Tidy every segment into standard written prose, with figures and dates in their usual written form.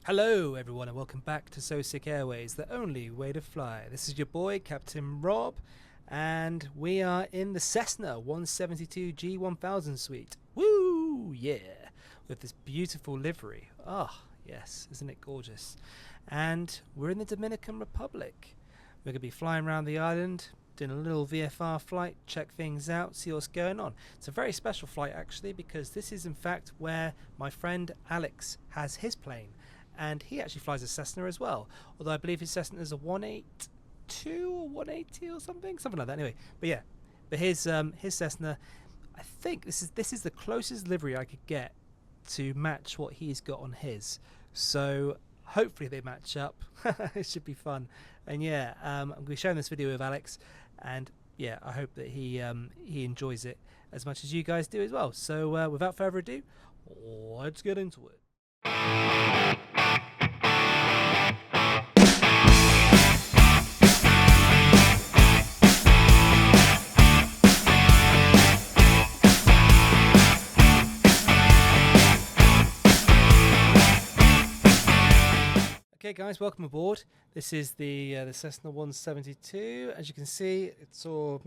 Hello everyone and welcome back to So Sick Airways, the only way to fly. This is your boy Captain Rob and we are in the Cessna 172 G1000 suite. Woo! Yeah! With this beautiful livery. Ah, yes, isn't it gorgeous? And we're in the Dominican Republic. We're going to be flying around the island, doing a little VFR flight, check things out, see what's going on. It's a very special flight actually because this is in fact where my friend Alex has his plane. And he actually flies a Cessna as well, although I believe his Cessna is a 182 or 180 or something like that. Anyway, but yeah, but his Cessna, I think this is the closest livery I could get to match what he's got on his. So hopefully they match up. It should be fun. And yeah, I'm going to be sharing this video with Alex, and yeah, I hope that he enjoys it as much as you guys do as well. So without further ado, let's get into it. Okay guys, welcome aboard. This is the Cessna 172. As you can see, it's all,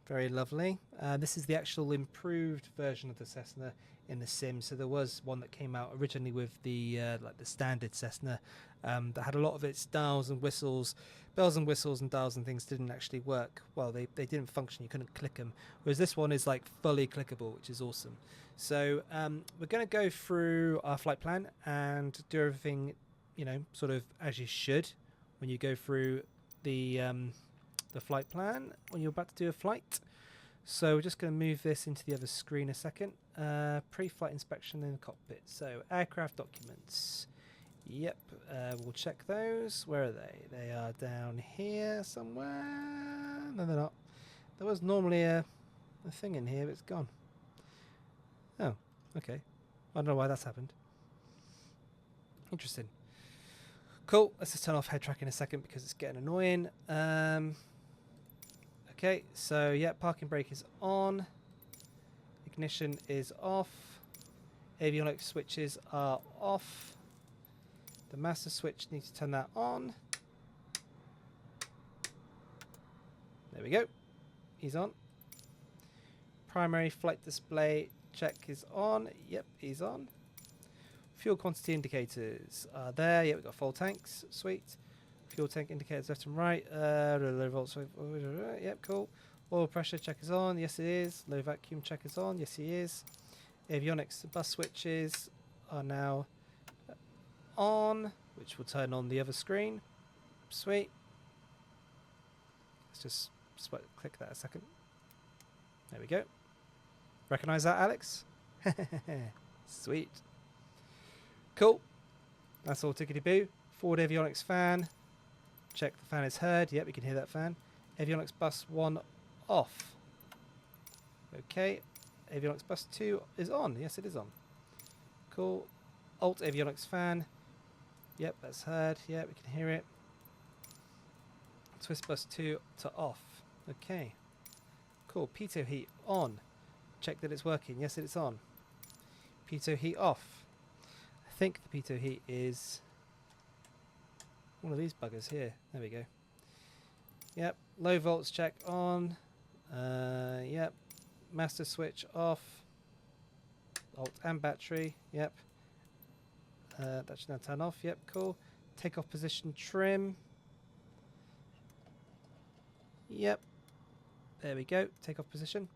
very lovely. This is the actual improved version of the Cessna in the sim. So there was one that came out originally with the like the standard Cessna that had a lot of its bells and whistles and dials and things didn't actually work. Well, they didn't function. You couldn't click them. Whereas this one is like fully clickable, which is awesome. So we're going to go through our flight plan and do everything sort of as you should when you go through the flight plan when you're about to do a flight. So we're just going to move this into the other screen a second. Pre-flight inspection in the cockpit. So aircraft documents. Yep, we'll check those. Where are they? They are down here somewhere. No, they're not. There was normally a thing in here, but it's gone. Oh, okay. I don't know why that's happened. Interesting. Cool, let's just turn off head track in a second because it's getting annoying. Okay, so yeah, parking brake is on. Ignition is off. Avionics switches are off. The master switch needs to turn that on. There we go. He's on. Primary flight display check is on. Yep, he's on. Fuel quantity indicators are there. Yeah, we've got full tanks. Sweet. Fuel tank indicators left and right. Yep, cool. Oil pressure check is on. Yes, it is. Low vacuum check is on. Yes, he is. Avionics bus switches are now on, which will turn on the other screen. Sweet. Let's just click that a second. There we go. Recognize that, Alex? Sweet. Cool. That's all tickety-boo. Forward avionics fan. Check the fan is heard. Yep, we can hear that fan. Avionics bus 1 off. Okay. Avionics bus 2 is on. Yes, it is on. Cool. Alt avionics fan. Yep, that's heard. Yep, we can hear it. Twist bus 2 to off. Okay. Cool. Pitot heat on. Check that it's working. Yes, it's on. Pitot heat off. I think the pitot heat is one of these buggers here. There we go. Yep. Low volts check on. Yep. Master switch off. Alt and battery. Yep. That should now turn off. Yep. Cool. Takeoff position trim. Yep. There we go. Takeoff position.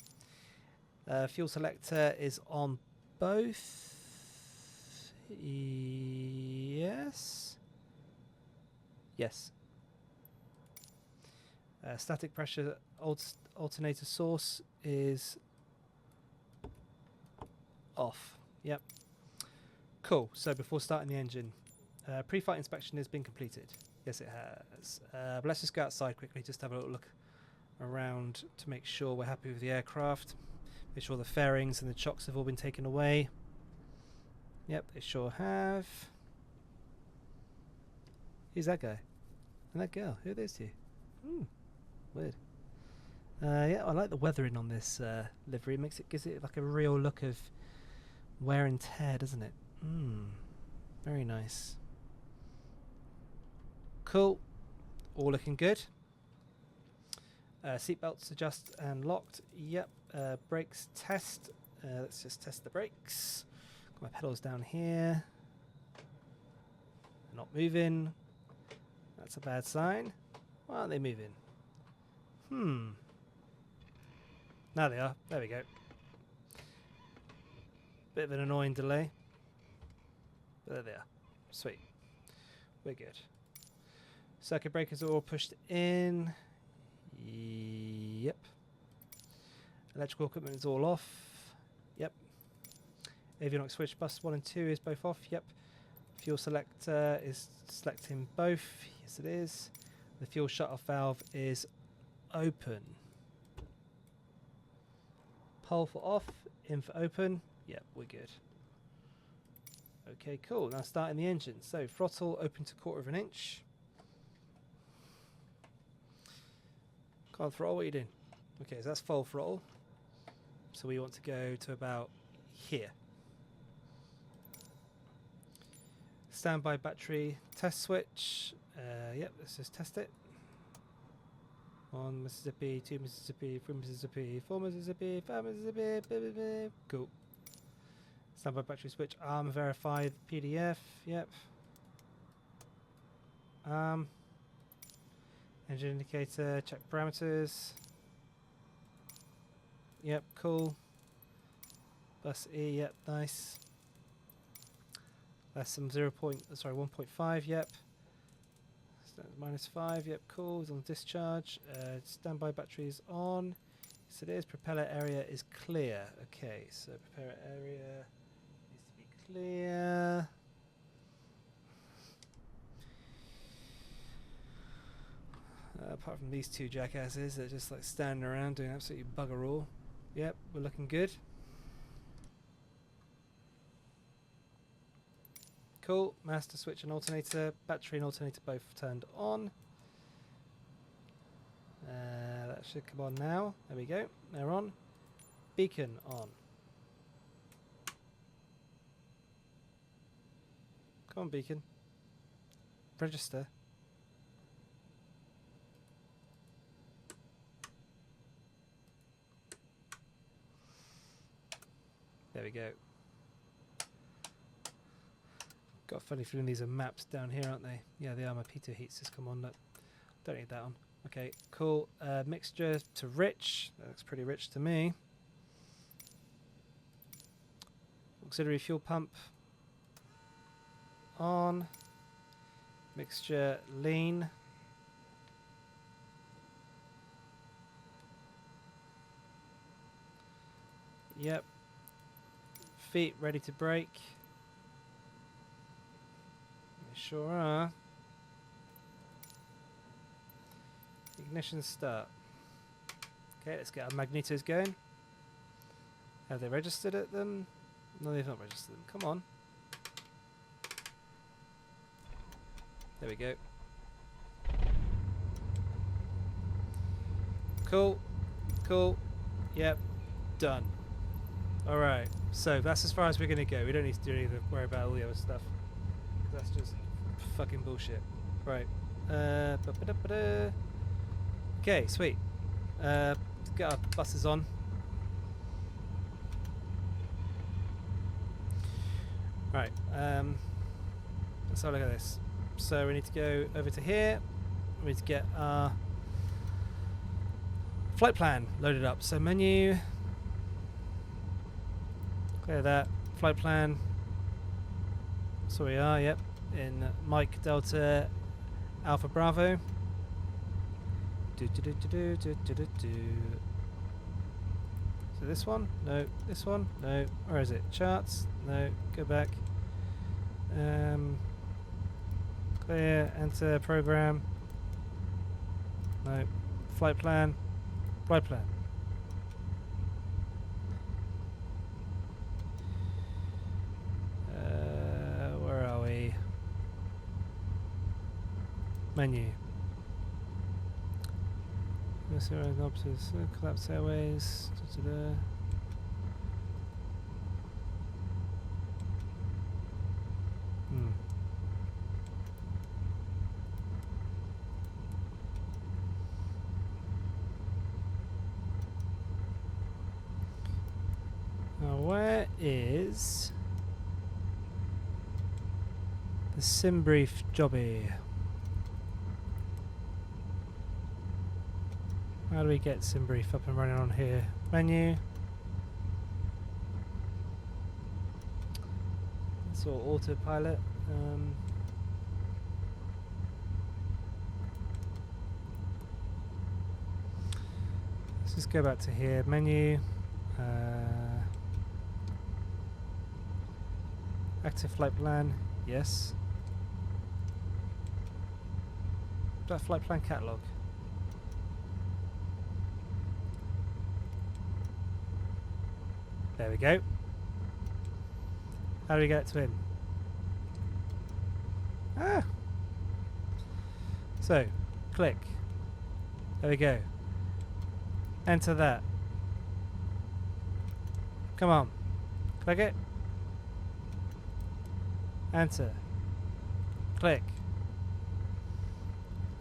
Fuel selector is on both. Yes. Yes. Static pressure alternator source is off. Yep. Cool. So before starting the engine, pre-flight inspection has been completed. Yes, it has. But let's just go outside quickly, just have a little look around to make sure we're happy with the aircraft. Make sure the fairings and the chocks have all been taken away. Yep, they sure have. Who's that guy? And that girl? Who are those two? Weird. Yeah, I like the weathering on this livery. Gives it like a real look of wear and tear, doesn't it? Very nice. Cool. All looking good. Seatbelts adjust and locked. Yep. Brakes test. Let's just test the brakes. Got my pedals down here. They're not moving. That's a bad sign. Why aren't they moving? Now they are. There we go. Bit of an annoying delay. But there they are. Sweet. We're good. Circuit breakers are all pushed in. Yep. Electrical equipment is all off. Yep. Avionics switch bus 1 and 2 is both off. Yep. Fuel selector is selecting both. Yes, it is. The fuel shutoff valve is open. Pole for off, in for open. Yep, we're good. Okay, cool. Now starting the engine. So throttle open to 1/4 inch. Come on, throttle, what are you doing? Okay, so that's full throttle. So we want to go to about here. Standby battery test switch. Yep, let's just test it. 1 Mississippi, 2 Mississippi, 3 Mississippi, 4 Mississippi, 5 Mississippi. Cool. Standby battery switch. Arm verified PDF. Yep. Engine indicator. Check parameters. Yep. Cool. Bus E. Yep. Nice. Less than 1.5. Yep. -5. Yep. Cool. It's on discharge. Standby batteries on. Yes, it is. Propeller area is clear. Okay. So propeller area needs to be clear. Apart from these two jackasses, they're just like standing around doing absolutely bugger all. Yep, we're looking good. Cool. Master switch and alternator. Battery and alternator both turned on. That should come on now. There we go. They're on. Beacon on. Come on, beacon. Register. There we go. Got a funny feeling these are maps down here, aren't they? Yeah, they are. My P2 heats just come on. Look. Don't need that on. Okay, cool. Mixture to rich. That looks pretty rich to me. Auxiliary fuel pump on. Mixture lean. Yep. Feet ready to brake. They sure are. Ignition start. Okay, let's get our magnetos going. Have they registered at them? No, they've not registered them. Come on. There we go. Cool. Cool. Yep. Done. Alright. So that's as far as we're going to go. We don't need to do anything, worry about all the other stuff. That's just fucking bullshit. Right. Okay, sweet. Get our buses on. Right. Let's have a look at this. So we need to go over to here. We need to get our flight plan loaded up. So menu. Clear that. Flight plan. So we are, yep. In Mike Delta Alpha Bravo. So this one? No. This one? No. Where is it? Charts? No. Go back. Clear. Enter program. No. Flight plan. Flight plan. Where are we? Menu. Collapse Airways. The sim brief jobby. How do we get sim brief up and running on here? Menu. That's all autopilot. Let's just go back to here. Menu. Active flight plan. Yes. That flight plan catalog. There we go. How do we get to him? Ah! So, click. There we go. Enter that. Come on. Click it. Enter. Click.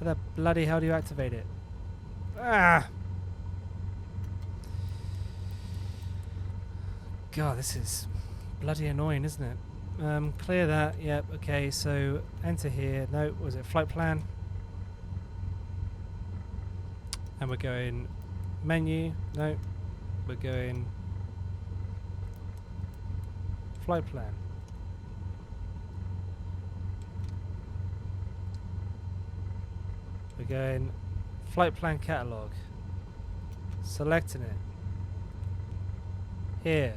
How the bloody hell do you activate it? Ah! God, this is bloody annoying, isn't it? Clear that. Yep. Okay. So enter here. No, was it flight plan? And we're going menu. No, we're going flight plan. We're going flight plan catalog. Selecting it. Here.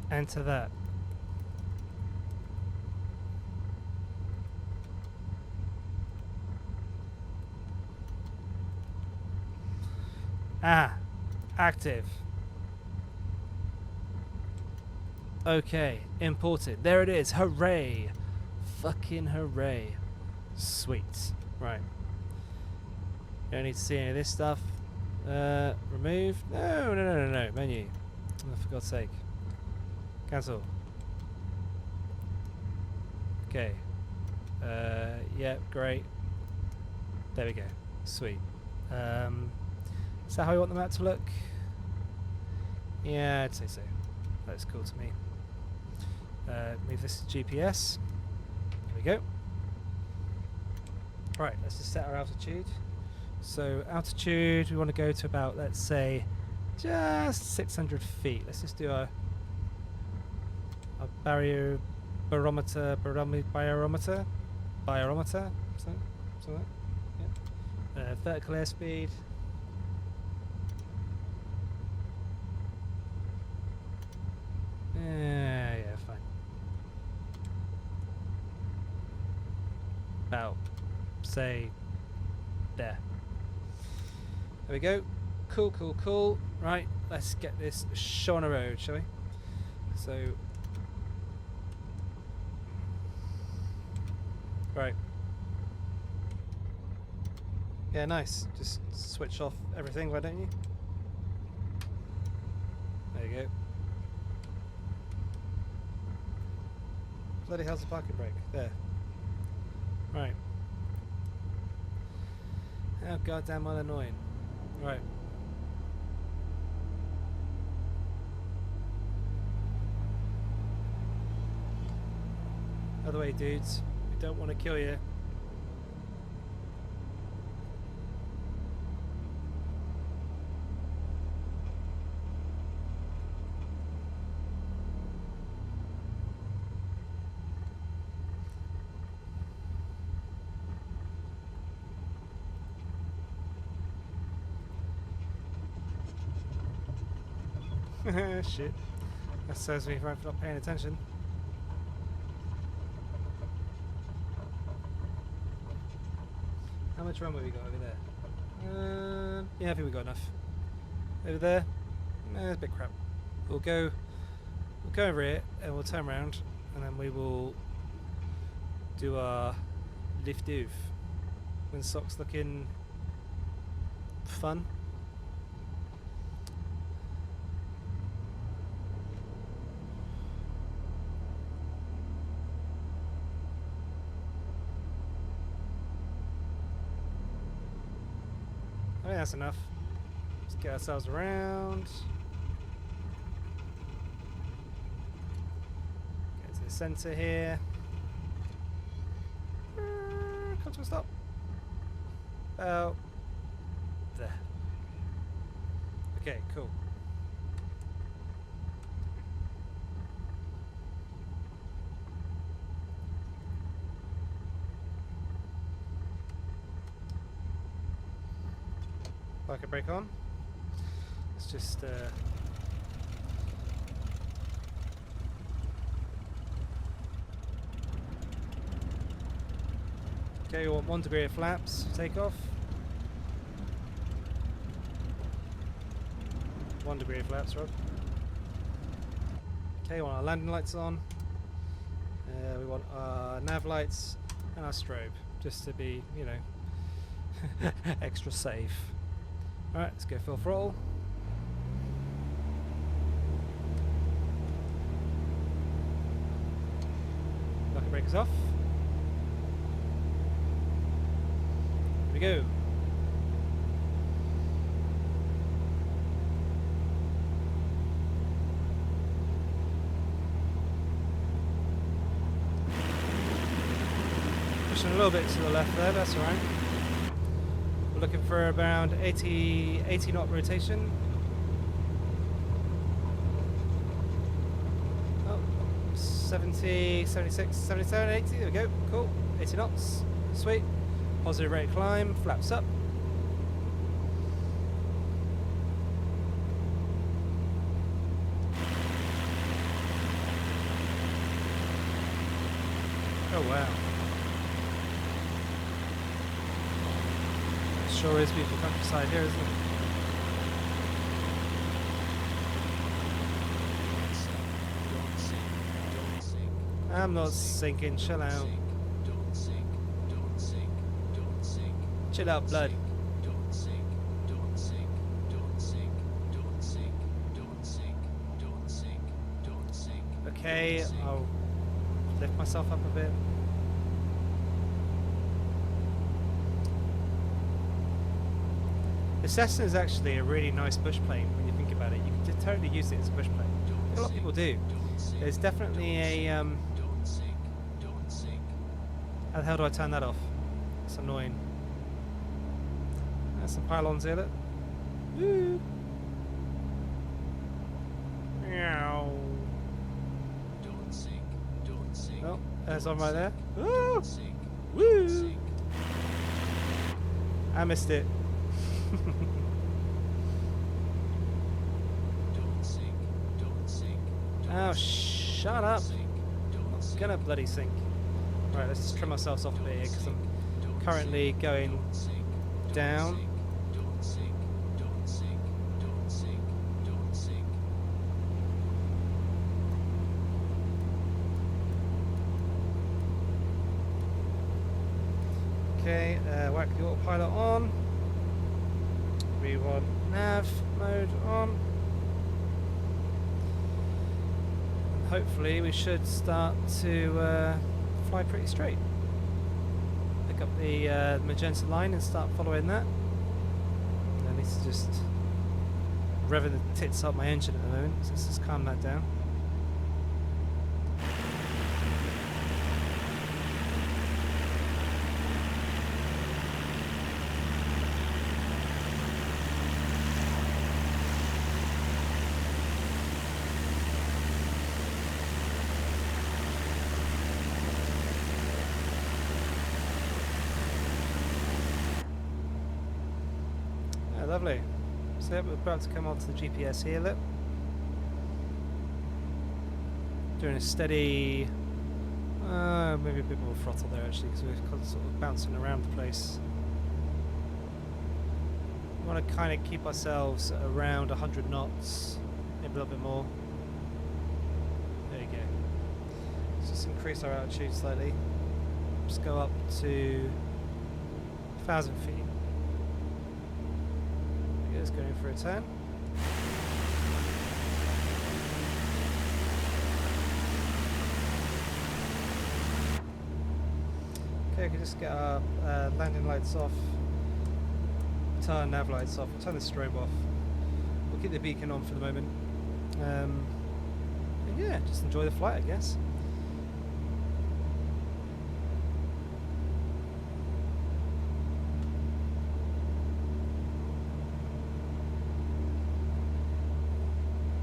Enter that. Ah, active. Okay, imported. There it is. Hooray. Fucking hooray. Sweet. Right. Don't need to see any of this stuff. Remove. No. Menu. Oh, for God's sake. Cancel. Okay. Yeah, great. There we go. Sweet. Is that how you want the map to look? Yeah, I'd say so. That's cool to me. Move this to GPS. There we go. Right, let's just set our altitude. So altitude, we want to go to about, let's say, just 600 feet. Let's just do a barometer, something like that. Yeah. Vertical airspeed. Yeah, fine. About, say, there. There we go. Cool. Right, let's get this show on the road, shall we? So, right. Yeah, nice. Just switch off everything, why don't you? There you go. Bloody hell's the parking brake? There. Right. How goddamn well annoying. Right. Other way, dudes. We don't want to kill you. Shit. That serves me right for not paying attention. How much runway we got over there? Yeah, I think we got enough. Over there? It's a bit crap. We'll go over here and we'll turn around and then we will do our lift-doof. Windsock's looking fun. I think that's enough. Let's get ourselves around. Get to the centre here. Come to a stop. About there. Okay, cool. Parking brake on. Let's just okay, you want 1 degree of flaps, take off. 1 degree of flaps, Rob. Okay, we want our landing lights on. We want our nav lights and our strobe, just to be, you know, extra safe. Alright, let's go full throttle. Bucket breakers off. Here we go. Pushing a little bit to the left there, that's alright. We're looking for around 80 knot rotation. Oh, 70, 76, 77, 80, there we go, cool. 80 knots, sweet. Positive rate of climb, flaps up. Oh wow. Sure is beautiful countryside here, isn't it? Don't sink. I'm not sinking, chill out. Don't sink. Don't sink. Don't sink. Chill out, blood. Don't sink. Don't sink. Don't sink. Don't sink. Don't sink. Don't sink. Don't sink. Okay, I'll lift myself up a bit. The Cessna is actually a really nice bush plane when you think about it. You can totally use it as a bush plane. A lot of people do. There's definitely a how the hell do I turn that off? It's annoying. There's some pylons here, look. Woo! Meow. Oh, there's one right there. Woo! Woo! I missed it. Oh, shut up. I'm gonna bloody sink. Right, let's just trim ourselves off a bit here because I'm currently going down. Okay, whack the autopilot on. We want nav mode on. And hopefully we should start to fly pretty straight. Pick up the magenta line and start following that. I need to just revving the tits up my engine at the moment, so let's just calm that down. Lovely. So we're about to come onto the GPS here, look. Doing a steady, maybe a bit more throttle there actually, because we're sort of bouncing around the place. We want to kind of keep ourselves at around 100 knots, maybe a little bit more. There you go. Let's just increase our altitude slightly. Just go up to 1,000 feet. It's going for a turn. Okay, we can just get our landing lights off. entire nav lights off. We'll turn the strobe off. We'll keep the beacon on for the moment. And yeah, just enjoy the flight, I guess.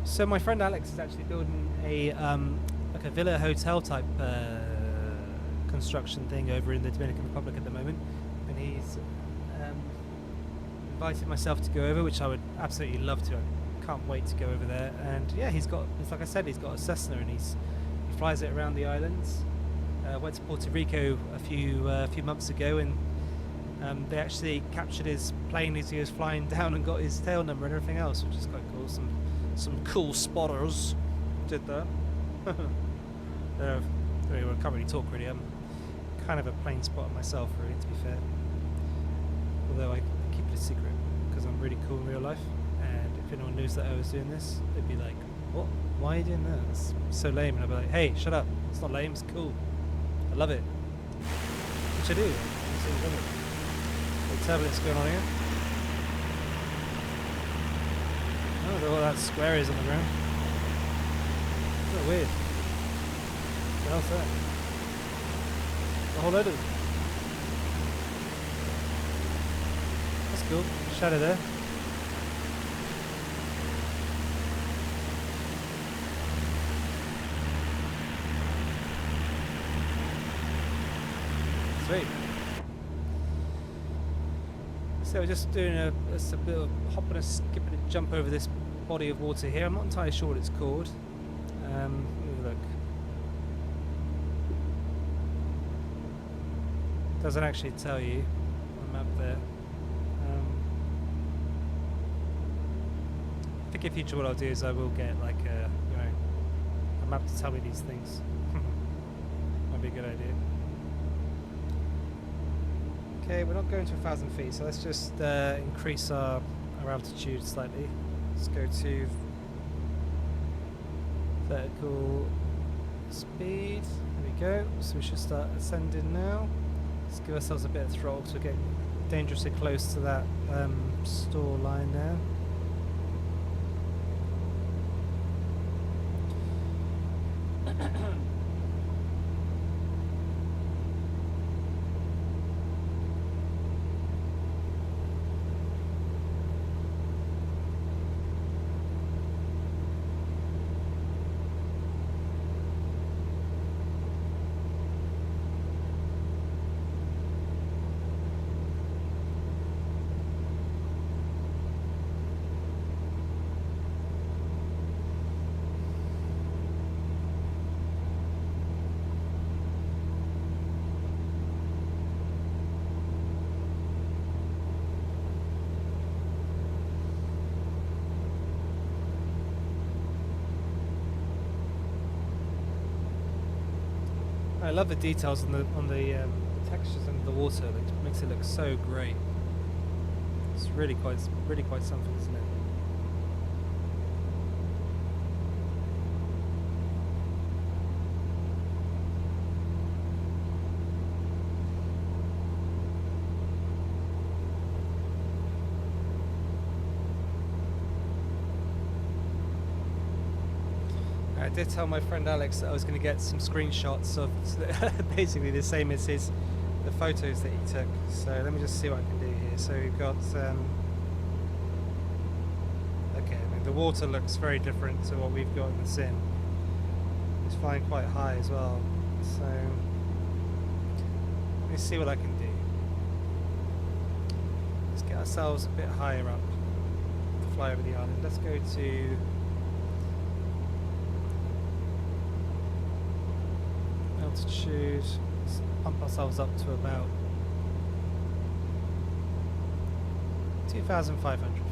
So my friend Alex is actually building a like a villa hotel type construction thing over in the Dominican Republic at the moment, and he's invited myself to go over, which I would absolutely love to. I can't wait to go over there. And yeah, it's like I said, he's got a Cessna, and he flies it around the islands. Went to Puerto Rico a few months ago, and they actually captured his plane as he was flying down and got his tail number and everything else, which is quite cool. Some cool spotters did that. I can't really talk really. I'm kind of a plane spotter myself, really, to be fair. Although I keep it a secret because I'm really cool in real life. And if anyone knows that I was doing this, they'd be like, "What? Why are you doing that? It's so lame." And I'd be like, "Hey, shut up! It's not lame. It's cool. I love it." Which I do. Absolutely love it. The turbulence going on here. Oh, look at all that square is on the ground. So weird. What the hell's that? A whole load of them. That's cool. Shadow there. Sweet. So we're just doing a bit of hop and a skip and a jump over this body of water here. I'm not entirely sure what it's called. Let me have a look. Doesn't actually tell you on the map there. I think in future what I'll do is I will get like a map to tell me these things. Might be a good idea. Okay, we're not going to 1,000 feet, so let's just increase our altitude slightly. Let's go to vertical speed. There we go. So we should start ascending now. Let's give ourselves a bit of throttle because we're getting dangerously close to that store line there. I love the details on the textures under the water. It makes it look so great. It's really quite something, isn't it? I did tell my friend Alex that I was going to get some screenshots of basically the same as the photos that he took. So let me just see what I can do here. So we've got okay, I mean the water looks very different to what we've got in the sim. It's flying quite high as well. So let me see what I can do. Let's get ourselves a bit higher up to fly over the island. Let's go to altitude. Let's pump ourselves up to about 2,500 feet.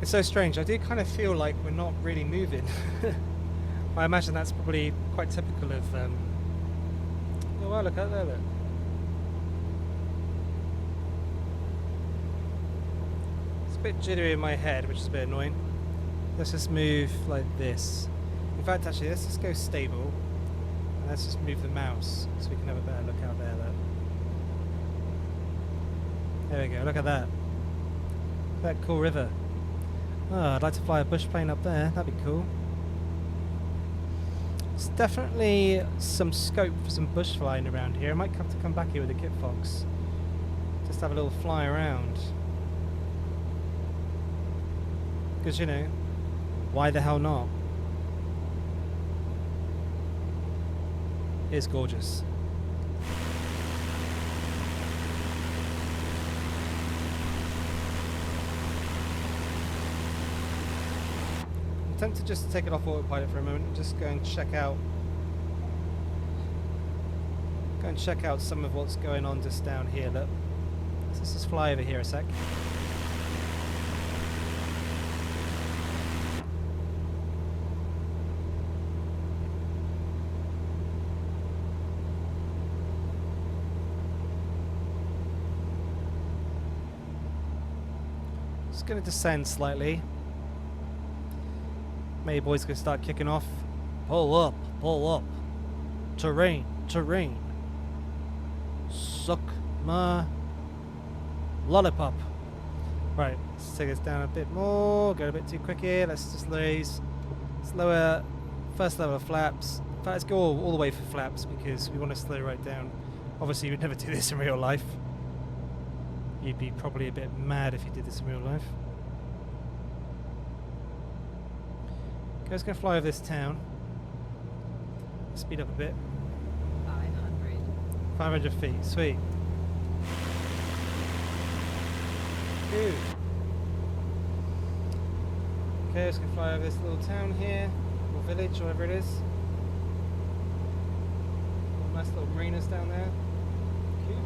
It's so strange. I do kind of feel like we're not really moving. I imagine that's probably quite typical of. Oh wow! Look out there! Look. bit jittery in my head, which is a bit annoying. Let's just move like this. In fact, actually, let's just go stable. And let's just move the mouse so we can have a better look out there. Look. There we go, look at that. That cool river. Oh, I'd like to fly a bush plane up there, that'd be cool. There's definitely some scope for some bush flying around here. I might have to come back here with a Kit Fox. Just have a little fly around. Because, you know, why the hell not? It's gorgeous. I'm tempted to just take it off autopilot for a moment and just go and check out some of what's going on just down here. Look, let's just fly over here a sec. Just going to descend slightly. Maybe boys gonna start kicking off. Pull up, pull up. Terrain, terrain. Suck my lollipop. Right, let's take us down a bit more. Go a bit too quick here. Let's just lower first level of flaps. In fact, let's go all the way for flaps because we want to slow right down. Obviously, you'd never do this in real life. You'd be probably a bit mad if you did this in real life. Okay, let's go fly over this town. Speed up a bit. 500 feet, sweet. Good. Okay, let's go fly over this little town here, or village, or whatever it is. Nice little marinas down there. Cute.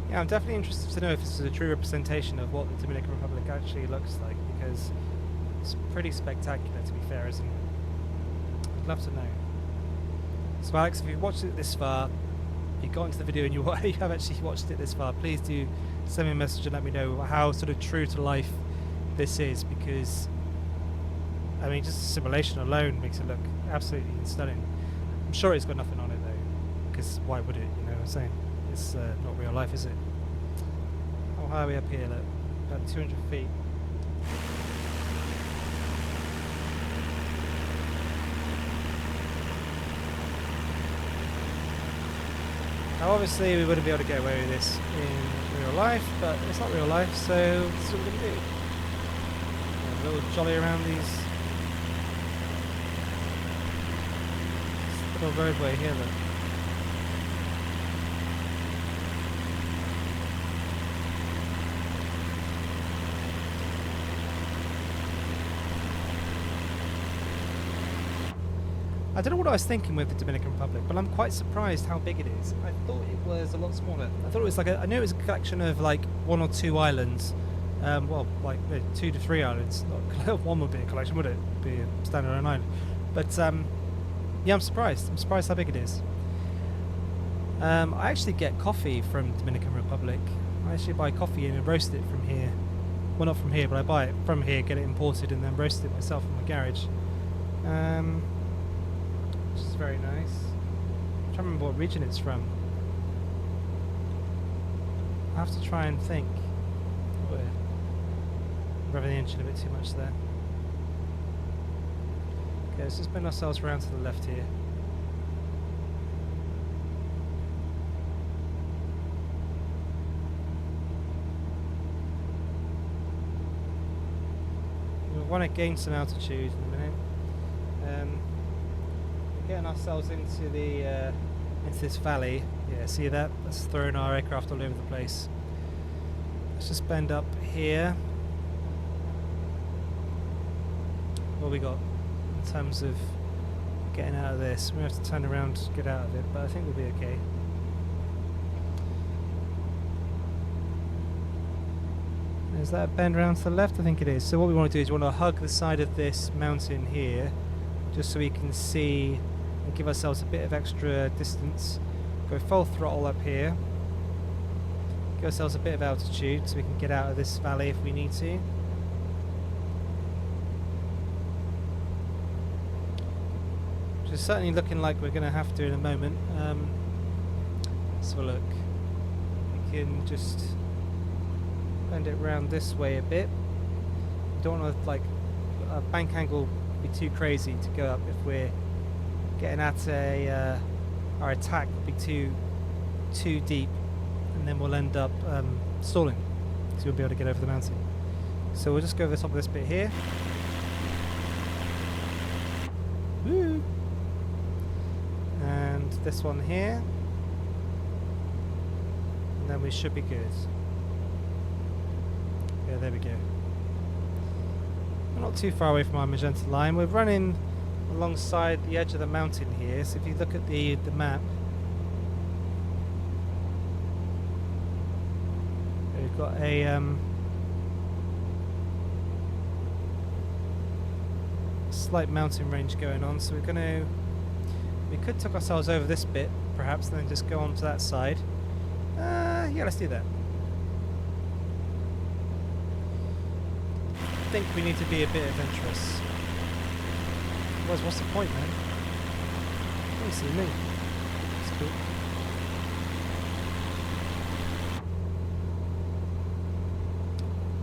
Yeah, I'm definitely interested to know if this is a true representation of what the Dominican Republic actually looks like, because it's pretty spectacular, to be fair, isn't it? I'd love to know. So Alex, if you've watched it this far, if you've got into the video and you have actually watched it this far, please do send me a message and let me know how sort of true to life this is, because I mean, just the simulation alone makes it look absolutely stunning. I'm sure it's got nothing on it though, because why would it, you know what I'm saying? It's not real life, is it? How high are we up here? Look, about 200 feet. Now obviously we wouldn't be able to get away with this in real life, but it's not real life, so this is what we're going to do. A little jolly around this little roadway here though. I don't know what I was thinking with the Dominican Republic, but I'm quite surprised how big it is. I thought it was a lot smaller. I thought it was like I knew it was a collection of like 1 or 2 islands. Well, like 2 to 3 islands. Not one would be a collection, would it? Be a standalone island. But yeah, I'm surprised. I'm surprised how big it is. I actually get coffee from Dominican Republic. I actually buy coffee and roast it from here. Well, not from here, but I buy it from here, get it imported, and then roast it myself in my garage. Which is very nice. I'm trying to remember what region it's from. I have to try and think. Oh, yeah. Revving the engine a bit too much there. Okay, let's just bend ourselves around to the left here. We want to gain some altitude in a minute. Getting ourselves into the into this valley. Yeah, see that? That's throwing our aircraft all over the place. Let's just bend up here. What we got in terms of getting out of this? We have to turn around to get out of it, but I think we'll be okay. Is that a bend around to the left? I think it is. So what we want to do is we want to hug the side of this mountain here, just so we can see and give ourselves a bit of extra distance. Go full throttle up here. Give ourselves a bit of altitude so we can get out of this valley if we need to. Which is certainly looking like we're going to have to in a moment. Let's have a look. We can just bend it round this way a bit. Don't want to, like, a bank angle would be too crazy to go up if we're getting at a our attack would be too deep, and then we'll end up stalling, so we'll be able to get over the mountain. So we'll just go over the top of this bit here. Woo! And this one here, and then we should be good. Yeah, there we go. We're not too far away from our magenta line. We're running alongside the edge of the mountain here, so if you look at the map, we've got a slight mountain range going on, so we could tuck ourselves over this bit perhaps and then just go on to that side. Yeah, let's do that. I think we need to be a bit adventurous. Otherwise, what's the point, man? Oh, you see me. That's cool.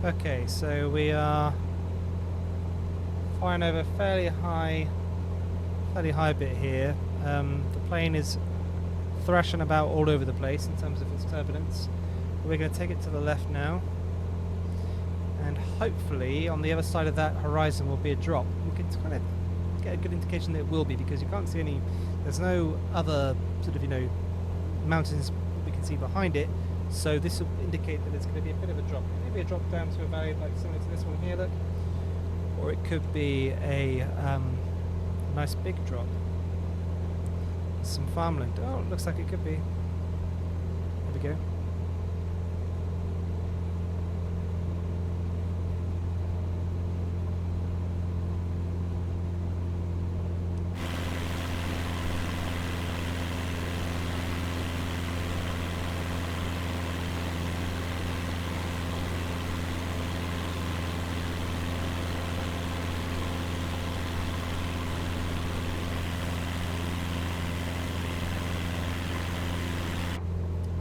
Okay, so we are flying over fairly high bit here. The plane is thrashing about all over the place in terms of its turbulence. We're going to take it to the left now, and hopefully on the other side of that horizon will be a drop. We can kind of get a good indication that it will be, because you can't see any, there's no other sort of, you know, mountains we can see behind it, so this will indicate that it's going to be a bit of a drop. Maybe a drop down to a valley like similar to this one here, look, or it could be a nice big drop. Some farmland. Oh, it looks like it could be. There we go.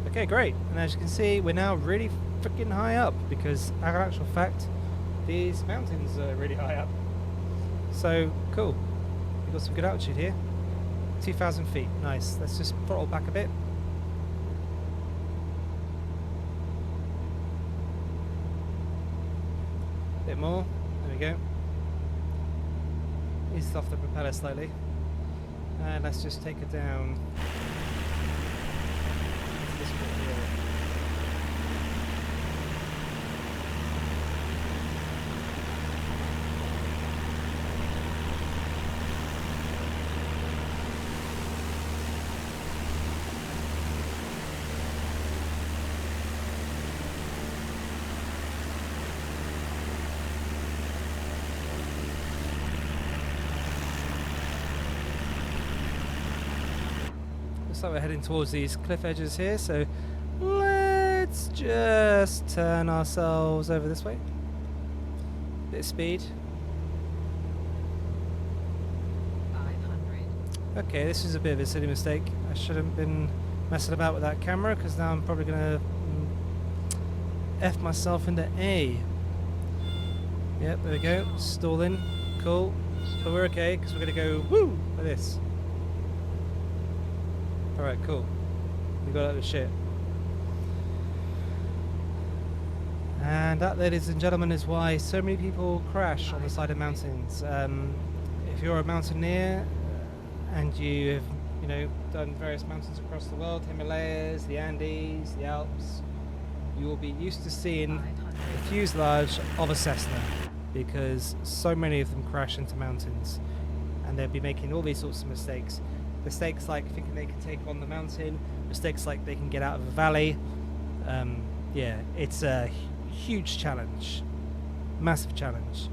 Okay, great. And as you can see, we're now really freaking high up, because in actual fact, these mountains are really high up. So, cool. We've got some good altitude here. 2,000 feet. Nice. Let's just throttle back a bit. Bit more. There we go. Eased off the propeller slightly. And let's just take it down. This bit here. Looks like we're heading towards these cliff edges here, so let's just turn ourselves over this way. Bit of speed. 500. Okay, this is a bit of a silly mistake. I shouldn't have been messing about with that camera, because now I'm probably going to F myself into A. Yep, there we go. Stalling. Cool. But we're okay, because we're going to go woo like this. Alright, cool. We got out of the shit. And that, ladies and gentlemen, is why so many people crash on the side of mountains. If you're a mountaineer and you have, you know, done various mountains across the world, Himalayas, the Andes, the Alps, you will be used to seeing the fuselage of a Cessna, because so many of them crash into mountains, and they'll be making all these sorts of mistakes. Mistakes like thinking they can take on the mountain, mistakes like they can get out of a valley. Yeah, it's a huge challenge, massive challenge.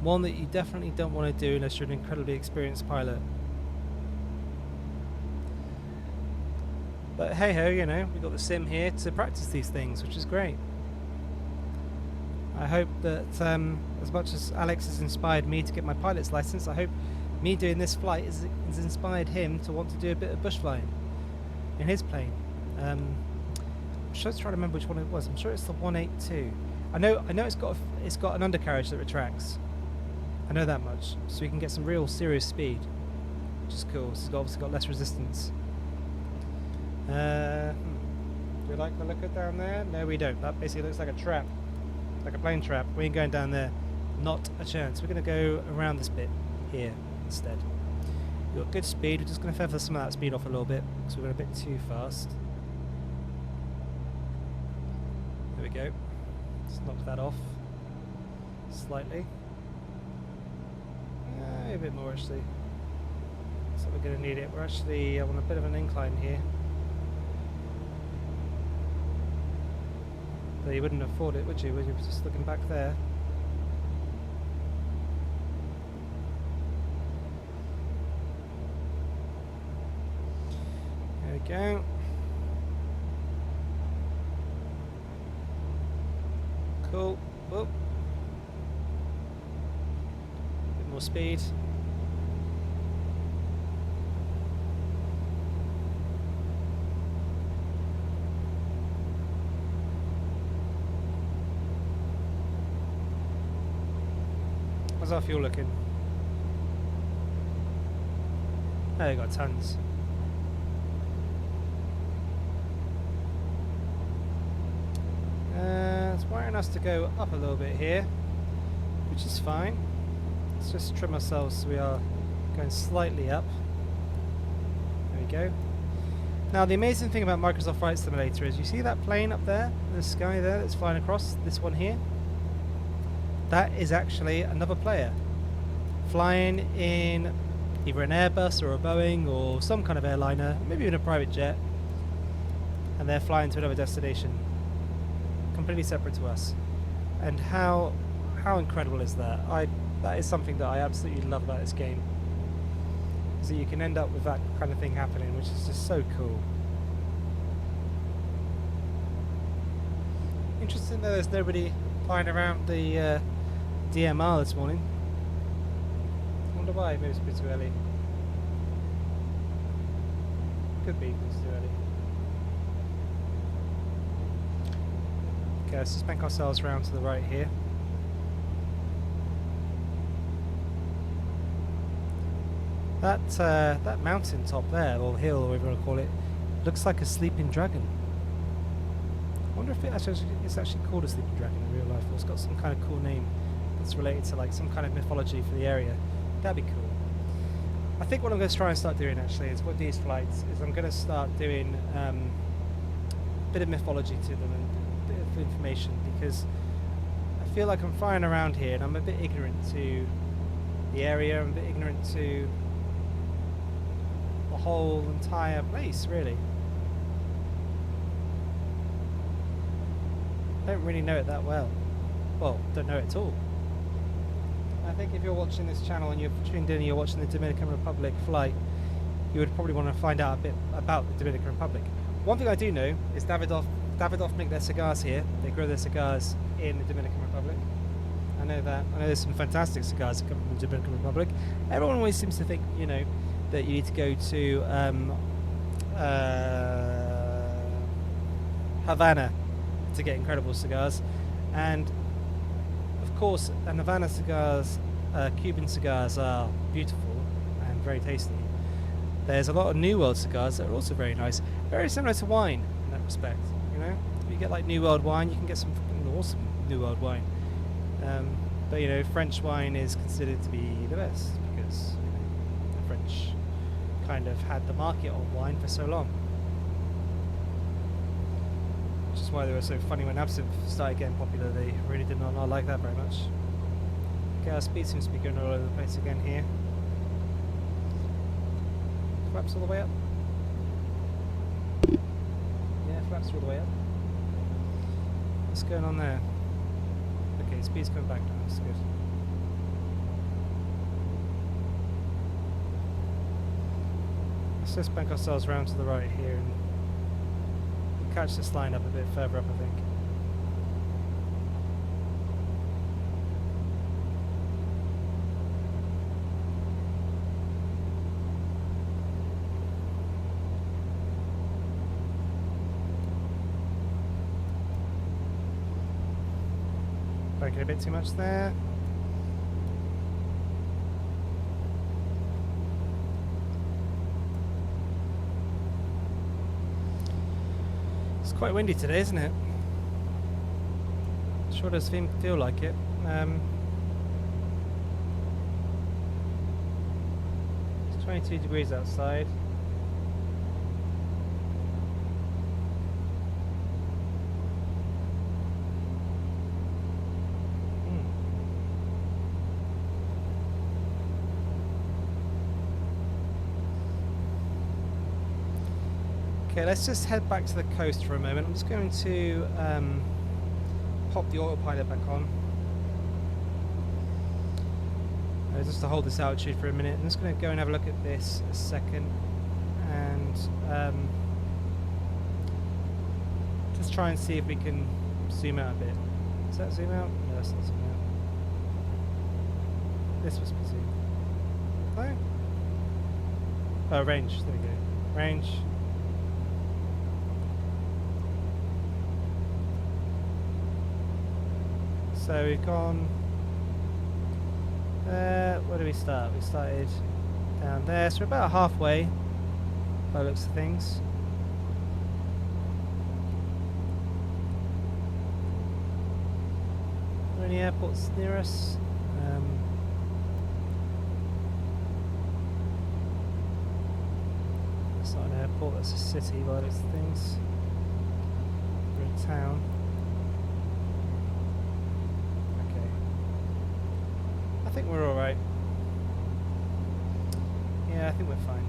One that you definitely don't want to do unless you're an incredibly experienced pilot. But hey ho, you know, we've got the sim here to practice these things, which is great. I hope that as much as Alex has inspired me to get my pilot's license, I hope me doing this flight has inspired him to want to do a bit of bush flying in his plane. I'm sure trying to remember which one it was. I'm sure it's the 182. I know it's got an undercarriage that retracts. I know that much, so we can get some real serious speed, which is cool. It's obviously got less resistance. Do we like the look of down there? No, we don't. That basically looks like a trap, like a plane trap. We ain't going down there. Not a chance. We're going to go around this bit here instead. We've got good speed. We're just going to feather some of that speed off a little bit because we went a bit too fast. There we go. Just knock that off slightly. A bit more actually. So we're going to need it. We're actually on a bit of an incline here. But you wouldn't afford it, would you? Would you just looking back there? There we go. Cool. Whoop. Bit more speed. How's our fuel looking? Oh, you got tons. It's wiring us to go up a little bit here, which is fine. Let's just trim ourselves so we are going slightly up. There we go. Now the amazing thing about Microsoft Flight Simulator is you see that plane up there in the sky there that's flying across, this one here? That is actually another player flying in either an Airbus or a Boeing or some kind of airliner, maybe even a private jet, and they're flying to another destination completely separate to us. And how incredible is that? That is something that I absolutely love about this game, is that you can end up with that kind of thing happening, which is just so cool. Interesting that there's nobody flying around the DMR this morning. I wonder why. Maybe it's a bit too early. Could be, but it's too early. Okay, let's just bank ourselves round to the right here. That mountain top there, or hill, or whatever you want to call it, looks like a sleeping dragon. I wonder if it's actually called a sleeping dragon in real life, or it's got some kind of cool name that's related to like some kind of mythology for the area. That'd be cool. I think what I'm going to try and start doing actually is with these flights is I'm going to start doing a bit of mythology to them and a bit of information, because I feel like I'm flying around here and I'm a bit ignorant to the area. I'm a bit ignorant to the whole entire place, really. I don't really know it that well. Well, don't know it at all. I think if you're watching this channel and you're tuned in and you're watching the Dominican Republic flight, you would probably want to find out a bit about the Dominican Republic. One thing I do know is Davidoff make their cigars here. They grow their cigars in the Dominican Republic. I know that. I know there's some fantastic cigars that come from the Dominican Republic. Everyone always seems to think, you know, that you need to go to Havana to get incredible cigars, and of course, Havana cigars, Cuban cigars are beautiful and very tasty. There's a lot of New World cigars that are also very nice, very similar to wine in that respect. You know, if you get like New World wine, you can get some awesome New World wine. But you know, French wine is considered to be the best because, you know, the French which kind of had the market on wine for so long. Which is why they were so funny when absinthe started getting popular. They really did not like that very much. Okay, our speed seems to be going all over the place again here. Flaps all the way up. Yeah, flaps all the way up. What's going on there? Okay, speed's coming back now, that's good. Let's just bank ourselves around to the right here and catch this line up a bit further up, I think. Braking a bit too much there. It's quite windy today, isn't it? Sure does feel like it. It's 22 degrees outside. Okay, let's just head back to the coast for a moment. I'm just going to pop the autopilot back on. Just to hold this altitude for a minute. I'm just going to go and have a look at this a second. And just try and see if we can zoom out a bit. Does that zoom out? No, that's not zoom out. This must be zoom. Oh? Oh, range. There we go. Range. So we've gone, where do we start? We started down there, so we're about halfway by the looks of things. Are there any airports near us? It's not an airport, that's a city by the looks of things. We're in town. I think we're alright. Yeah, I think we're fine.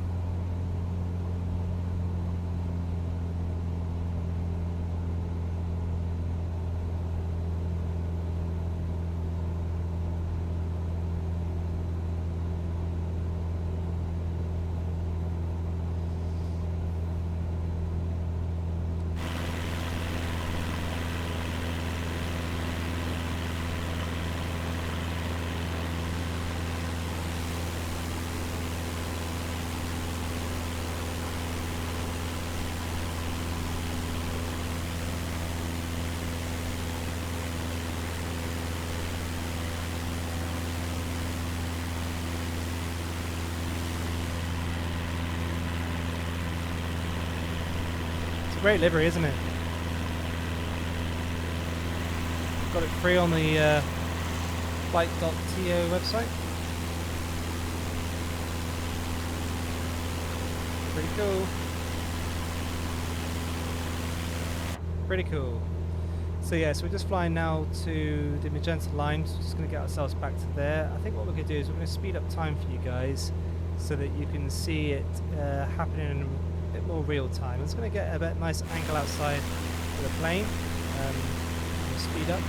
Great livery, isn't it? Got it free on the flight.to website. Pretty cool. Pretty cool. So yeah, so we're just flying now to the magenta line. So just going to get ourselves back to there. I think what we're going to do is we're going to speed up time for you guys so that you can see it happening in a bit more real time. I'm just going to get a bit nice angle outside of the plane. Speed up.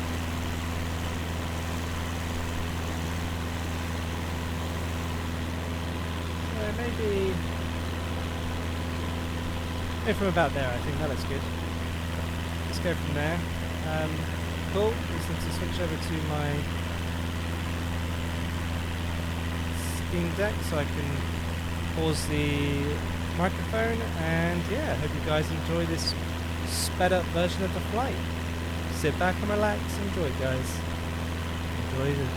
Maybe from about there, I think that looks good. Let's go from there. Cool. Just need to switch over to my Steam Deck so I can pause the microphone, and yeah, hope you guys enjoy this sped up version of the flight. Sit back and relax, enjoy it, guys. Enjoy the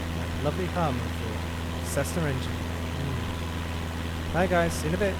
lovely hum of the Cessna engine. Bye guys, see you in a bit.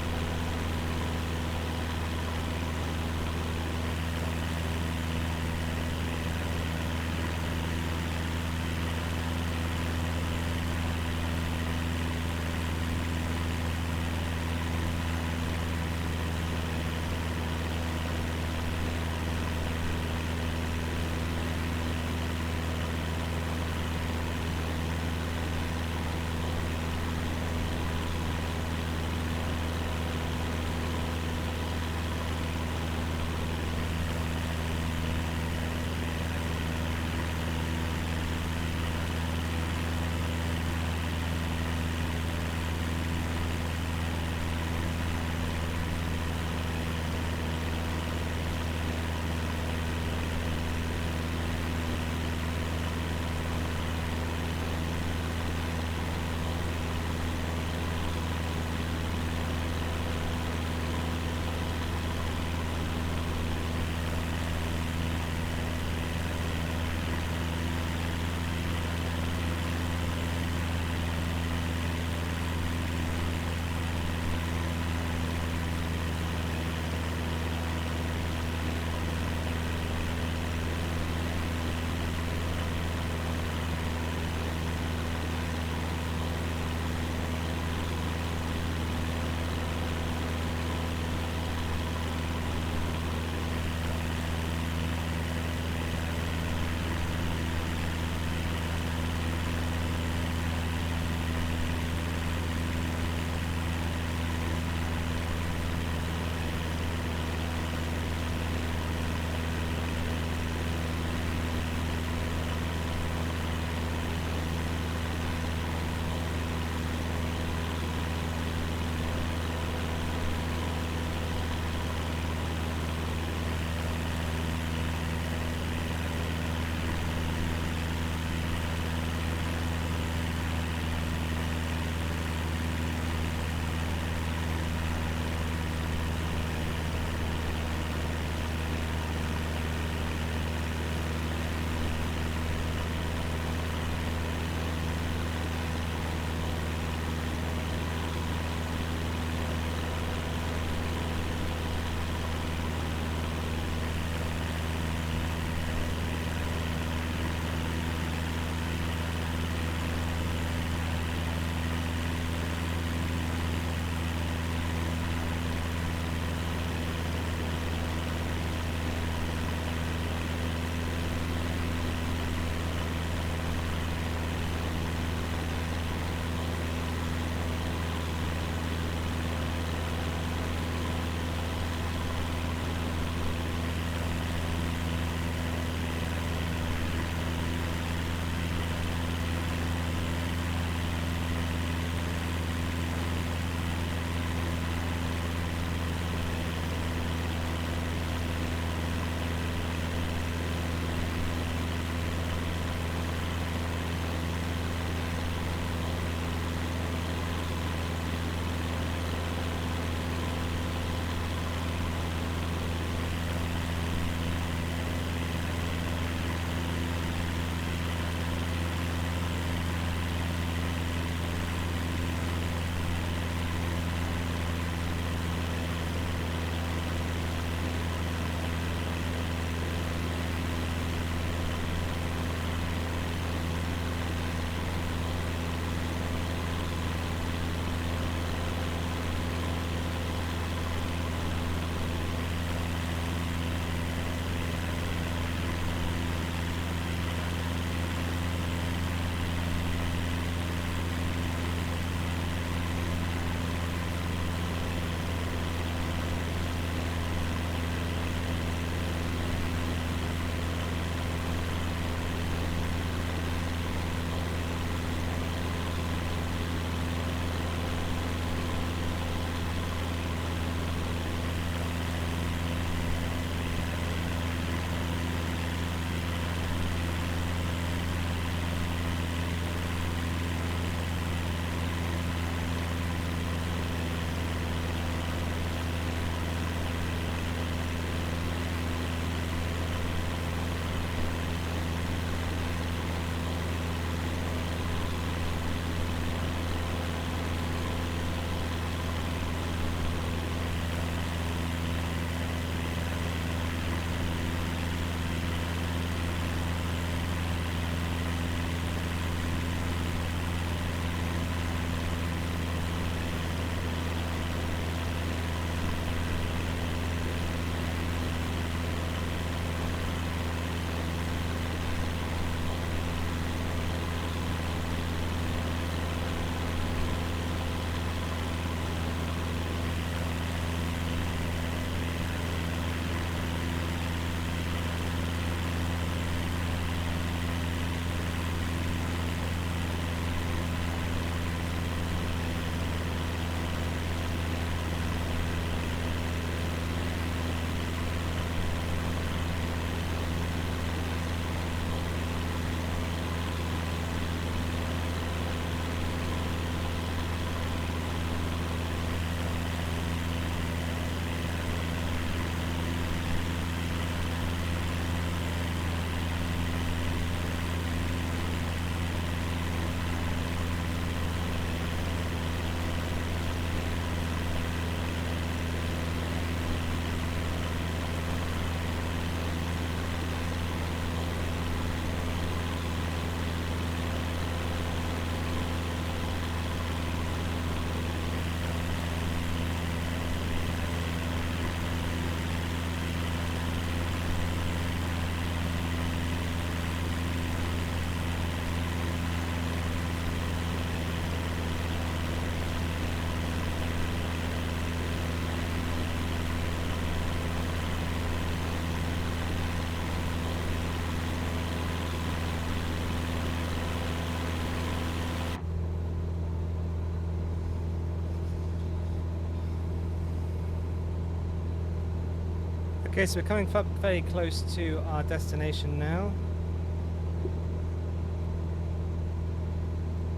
Okay, so we're coming very close to our destination now.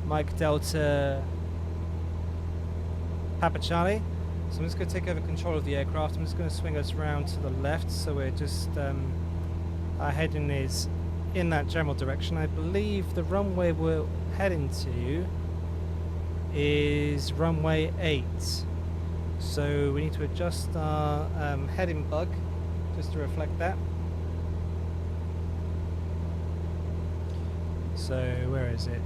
Mike Delta Papa Charlie. So I'm just going to take over control of the aircraft. I'm just going to swing us round to the left, so we're just our heading is in that general direction. I believe the runway we're heading to is runway 8. So we need to adjust our heading bug just to reflect that. So where is it?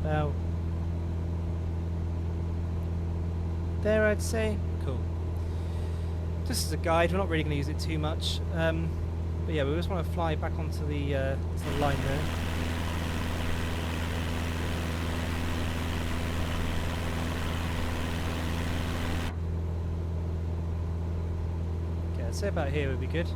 About there, I'd say. Cool. Just as a guide, we're not really going to use it too much. But yeah, we just want to fly back onto the line there. Okay, I'd say about here would be good.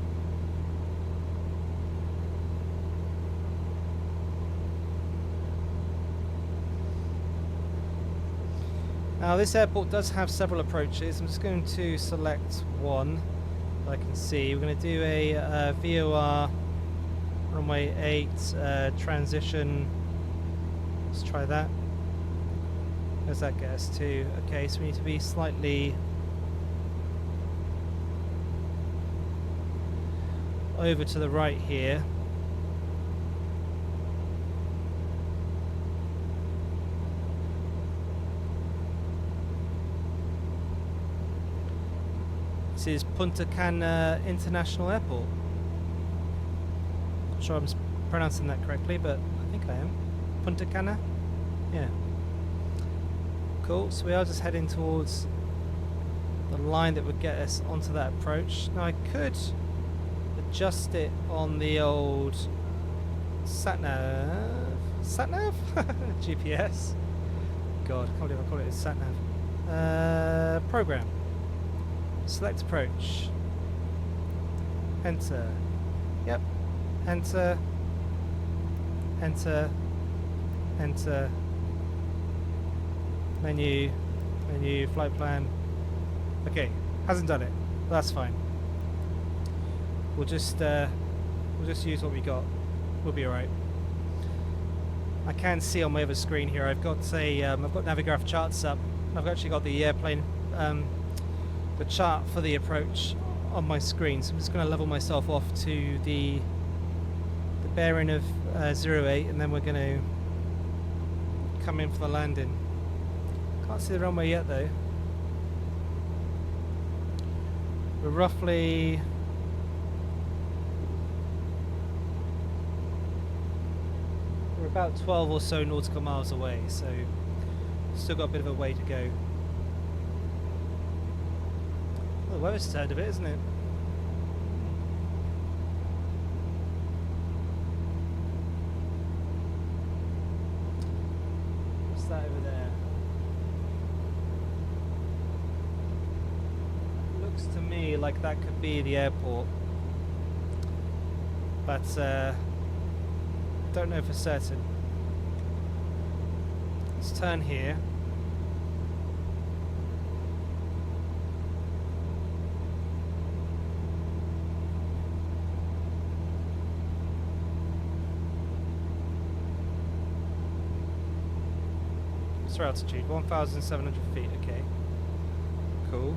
Now this airport does have several approaches. I'm just going to select one that I can see. We're going to do a VOR runway 8 transition. Let's try that. Where's that get us to? Okay, so we need to be slightly over to the right here. This is Punta Cana International Airport. Not sure I'm pronouncing that correctly, but I think I am. Punta Cana? Yeah. Cool, so we are just heading towards the line that would get us onto that approach. Now I could adjust it on the old sat-nav? Sat-nav? GPS? God, I can't believe I call it a sat-nav. Program. Select approach. Enter. Yep. Enter. Enter. Enter. Menu. Menu. Flight plan. Okay. Hasn't done it. That's fine. We'll just use what we got. We'll be alright. I can see on my other screen here. I've got a I've got Navigraph charts up. I've actually got the airplane. The chart for the approach on my screen, so I'm just going to level myself off to the bearing of 08, and then we're going to come in for the landing. Can't see the runway yet though. We're roughly about 12 or so nautical miles away, so still got a bit of a way to go. The weather's turned a bit, isn't it? What's that over there? Looks to me like that could be the airport, but don't know for certain. Let's turn here. What's our altitude? 1,700 feet, okay. Cool.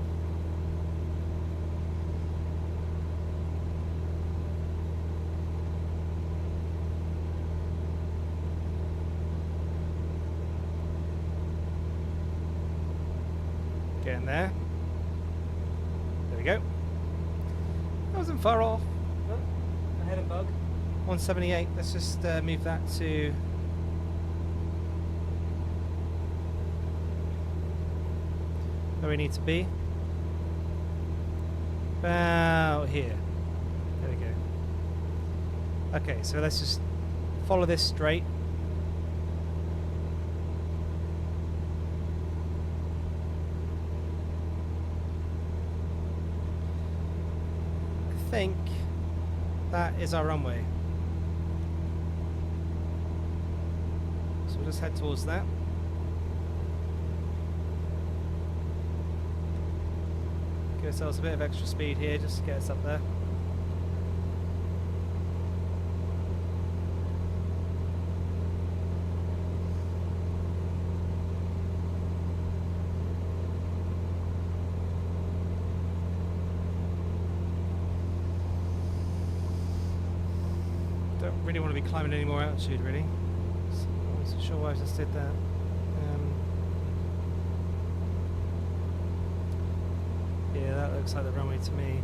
Getting there. There we go. That wasn't far off. Oh, I had a bug. 178. Let's just move that to where we need to be. About here. There we go. Okay, so let's just follow this straight. I think that is our runway. So we'll just head towards that. Give ourselves a bit of extra speed here just to get us up there. Don't really want to be climbing any more altitude, really. So I wasn't sure why I just did that. Yeah, that looks like the runway to me.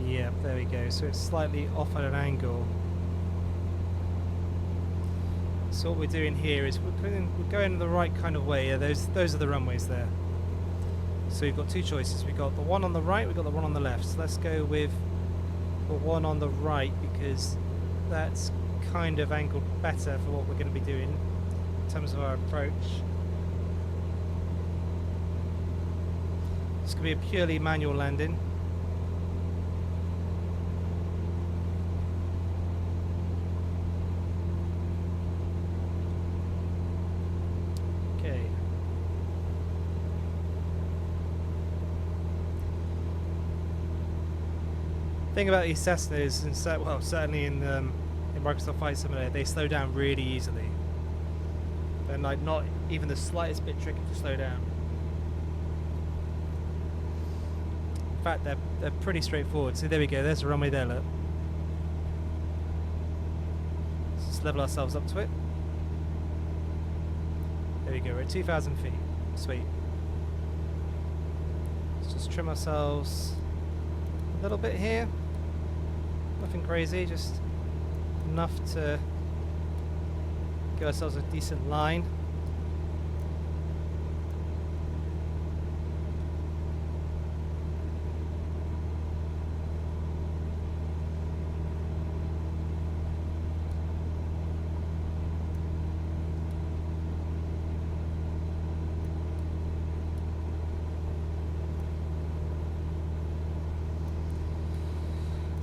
Yeah, there we go. So it's slightly off at an angle. So what we're doing here is we're going the right kind of way. Yeah, those are the runways there. So we've got two choices. We've got the one on the right, we've got the one on the left. So let's go with the one on the right because that's kind of angled better for what we're going to be doing in terms of our approach. It's going to be a purely manual landing. Okay. The thing about these Cessnas, and well, certainly in Microsoft Flight Simulator, they slow down really easily. They're like not even the slightest bit tricky to slow down. In fact, they're pretty straightforward. So there we go. There's a runway there. Look. Let's just level ourselves up to it. There we go. We're at 2,000 feet. Sweet. Let's just trim ourselves a little bit here. Nothing crazy, just enough to give ourselves a decent line.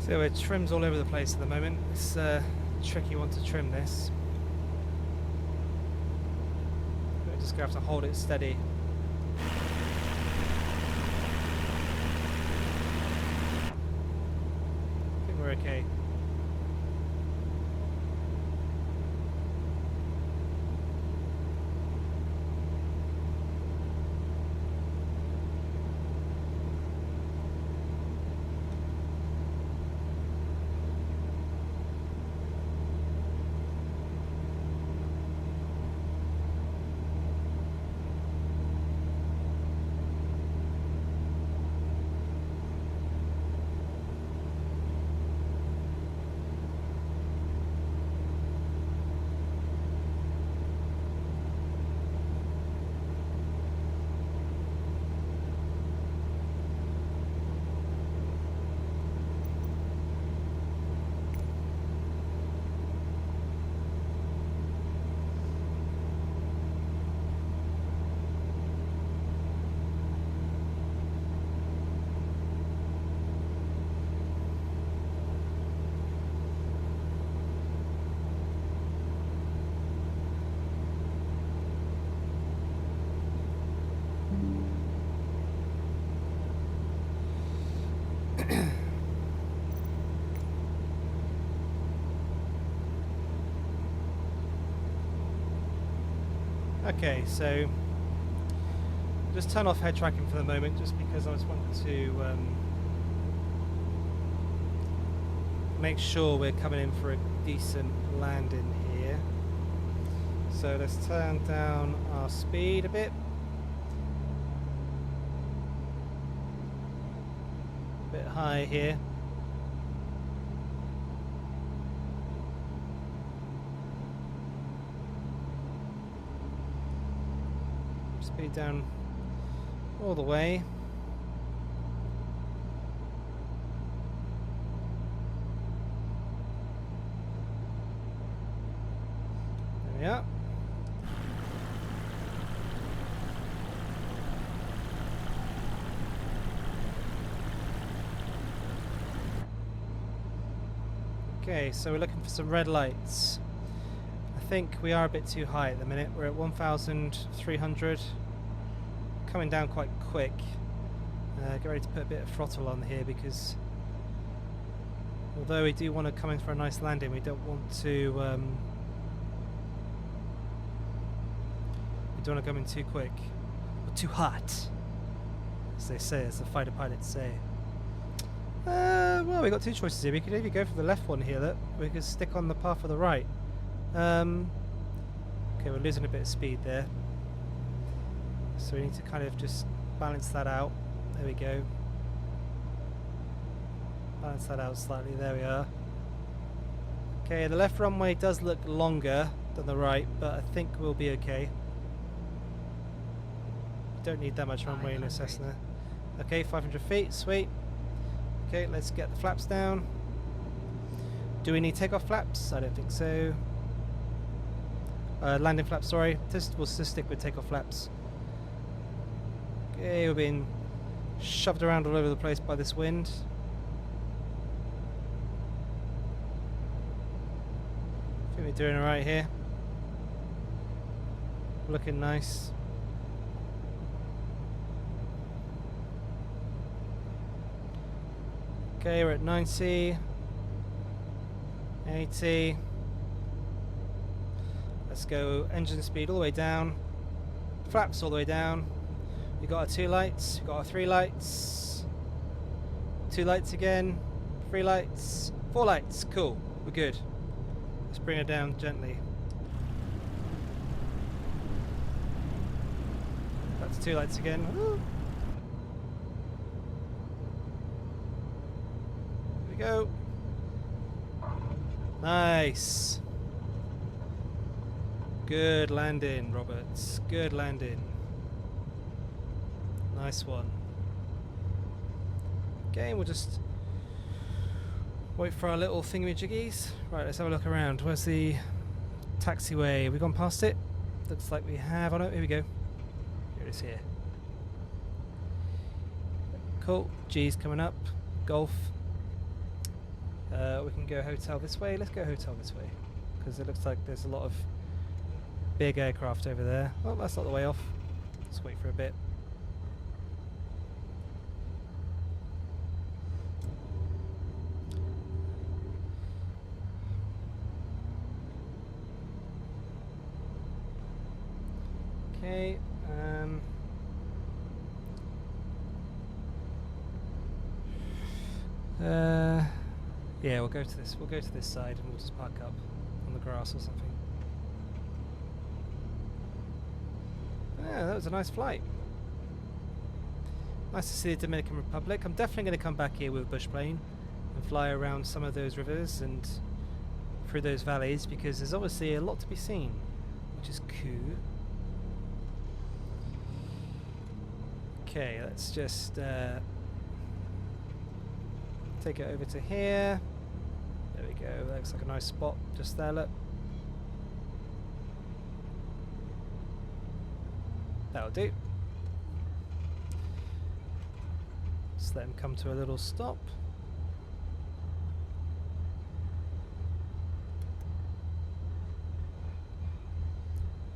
So it trims all over the place at the moment. It's a tricky one to trim this. We're just going to have to hold it steady. I think we're okay. Okay, so just turn off head tracking for the moment, just because I just wanted to make sure we're coming in for a decent landing here. So let's turn down our speed a bit. A bit high here. Speed down all the way. There we are. Okay, so we're looking for some red lights. I think we are a bit too high at the minute. We're at 1,300. Coming down quite quick. Get ready to put a bit of throttle on here because although we do want to come in for a nice landing, we don't want to come in too quick or too hot, as they say, as the fighter pilots say. Well, we got two choices here. We could either go for the left one here, that we could stick on the path of the right. Okay, we're losing a bit of speed there, so we need to kind of just balance that out. There we go. Balance that out slightly. There we are. Okay, the left runway does look longer than the right, but I think we'll be okay. Don't need that much runway in a Cessna. Okay, 500 feet, sweet. Okay, let's get the flaps down. Do we need takeoff flaps? I don't think so. Landing flaps, sorry. We'll just stick with takeoff flaps. Okay, we're being shoved around all over the place by this wind. I think we're doing alright here. Looking nice. Okay, we're at 90, 80. Let's go engine speed all the way down, flaps all the way down. We've got our 2 lights, we've got our 3 lights, 2 lights again, 3 lights, 4 lights. Cool, we're good. Let's bring her down gently. That's 2 lights again. Woo. Go. Nice. Good landing, Roberts. Good landing. Nice one. Okay, we'll just wait for our little thingamajiggies. Right, let's have a look around. Where's the taxiway? Have we gone past it? Looks like we have. Oh no, here we go. Here it is here. Cool. G's coming up. Golf. We can go hotel this way. Let's go hotel this way because it looks like there's a lot of big aircraft over there. Oh, that's not the way off. Let's wait for a bit. Okay. Yeah, we'll go to this. We'll go to this side and we'll just park up on the grass or something. Yeah, that was a nice flight. Nice to see the Dominican Republic. I'm definitely going to come back here with a bush plane and fly around some of those rivers and through those valleys because there's obviously a lot to be seen, which is cool. Okay, let's just take it over to here. There we go. That looks like a nice spot just there, look. That'll do. Just let him come to a little stop.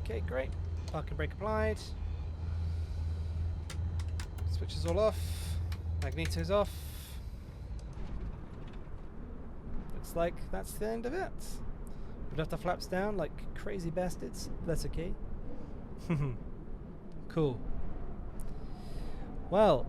Okay, great. Parking brake applied. Switches all off. Magneto's off. Looks like that's the end of it. We've left the flaps down like crazy bastards. That's okay. Cool. Well,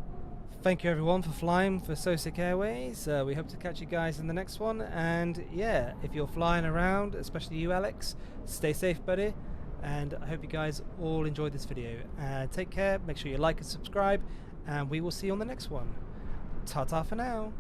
thank you everyone for flying for So Sick Airways. We hope to catch you guys in the next one. And yeah, if you're flying around, especially you, Alex, stay safe, buddy. And I hope you guys all enjoyed this video. Take care. Make sure you like and subscribe. And we will see you on the next one. Ta-ta for now.